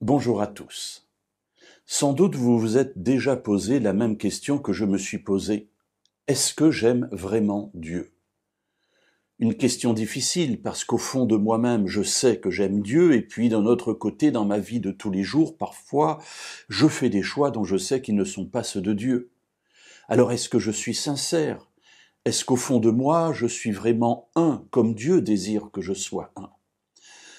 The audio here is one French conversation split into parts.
Bonjour à tous. Sans doute vous vous êtes déjà posé la même question que je me suis posée. Est-ce que j'aime vraiment Dieu? Une question difficile parce qu'au fond de moi-même, je sais que j'aime Dieu et puis d'un autre côté, dans ma vie de tous les jours, parfois, je fais des choix dont je sais qu'ils ne sont pas ceux de Dieu. Alors est-ce que je suis sincère? Est-ce qu'au fond de moi, je suis vraiment un comme Dieu désire que je sois un?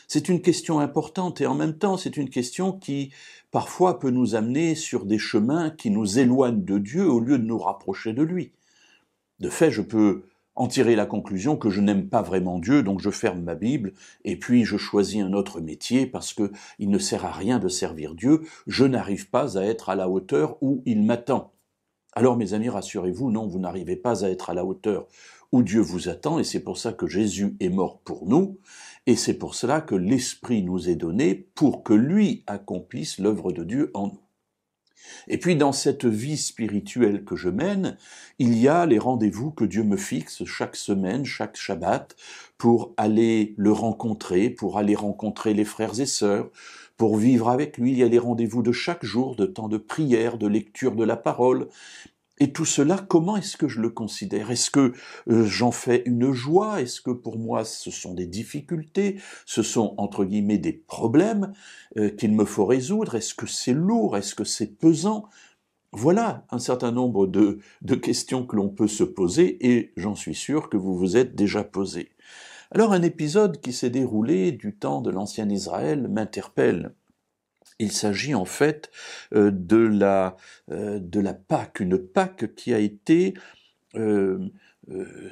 C'est une question importante et en même temps, c'est une question qui, parfois, peut nous amener sur des chemins qui nous éloignent de Dieu au lieu de nous rapprocher de lui. De fait, je peux en tirer la conclusion que je n'aime pas vraiment Dieu, donc je ferme ma Bible et puis je choisis un autre métier parce que il ne sert à rien de servir Dieu, je n'arrive pas à être à la hauteur où il m'attend. Alors mes amis, rassurez-vous, non, vous n'arrivez pas à être à la hauteur où Dieu vous attend, et c'est pour ça que Jésus est mort pour nous, et c'est pour cela que l'Esprit nous est donné pour que lui accomplisse l'œuvre de Dieu en nous. Et puis dans cette vie spirituelle que je mène, il y a les rendez-vous que Dieu me fixe chaque semaine, chaque Shabbat, pour aller le rencontrer, pour aller rencontrer les frères et sœurs, pour vivre avec lui. Il y a les rendez-vous de chaque jour, de temps de prière, de lecture de la parole. Et tout cela, comment est-ce que je le considère? Est-ce que j'en fais une joie? Est-ce que pour moi ce sont des difficultés? Ce sont entre guillemets des problèmes qu'il me faut résoudre? Est-ce que c'est lourd? Est-ce que c'est pesant? Voilà un certain nombre de questions que l'on peut se poser et j'en suis sûr que vous vous êtes déjà posé. Alors un épisode qui s'est déroulé du temps de l'ancien Israël m'interpelle. Il s'agit en fait de la Pâque, une Pâque qui a été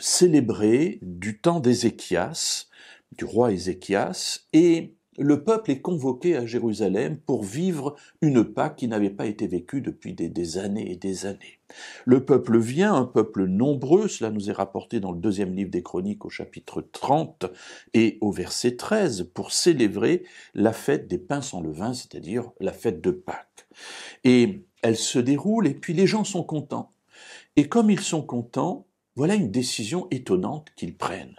célébrée du temps d'Ézéchias, du roi Ézéchias, et le peuple est convoqué à Jérusalem pour vivre une Pâque qui n'avait pas été vécue depuis des années et des années. Le peuple vient, un peuple nombreux, cela nous est rapporté dans le deuxième livre des Chroniques au chapitre 30 et au verset 13, pour célébrer la fête des pains sans levain, c'est-à-dire la fête de Pâques. Et elle se déroule et puis les gens sont contents. Et comme ils sont contents, voilà une décision étonnante qu'ils prennent.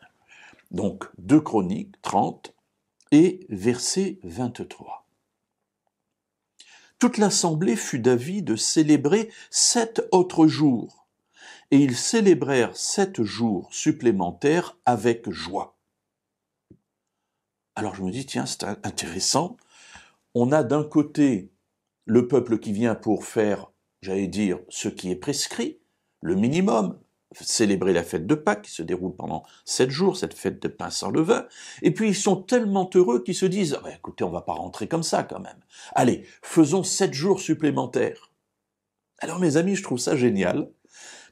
Donc 2 Chroniques 30 et verset 23. Toute l'assemblée fut d'avis de célébrer 7 autres jours, et ils célébrèrent 7 jours supplémentaires avec joie. Alors je me dis, tiens, c'est intéressant, on a d'un côté le peuple qui vient pour faire, j'allais dire, ce qui est prescrit, le minimum, célébrer la fête de Pâques qui se déroule pendant 7 jours, cette fête de pain sans levain, et puis ils sont tellement heureux qu'ils se disent « écoutez, on va pas rentrer comme ça quand même. Allez, faisons 7 jours supplémentaires. » Alors mes amis, je trouve ça génial,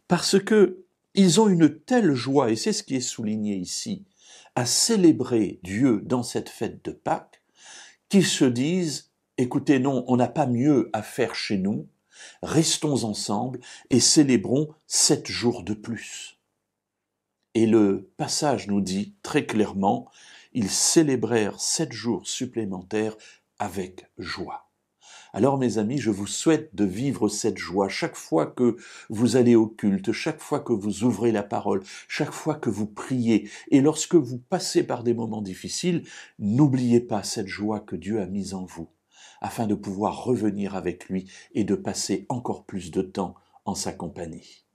parce que ils ont une telle joie, et c'est ce qui est souligné ici, à célébrer Dieu dans cette fête de Pâques, qu'ils se disent « écoutez, non, on n'a pas mieux à faire chez nous, restons ensemble et célébrons 7 jours de plus. » Et le passage nous dit très clairement, ils célébrèrent 7 jours supplémentaires avec joie. Alors mes amis, je vous souhaite de vivre cette joie chaque fois que vous allez au culte, chaque fois que vous ouvrez la parole, chaque fois que vous priez. Et lorsque vous passez par des moments difficiles, n'oubliez pas cette joie que Dieu a mise en vous, afin de pouvoir revenir avec lui et de passer encore plus de temps en sa compagnie.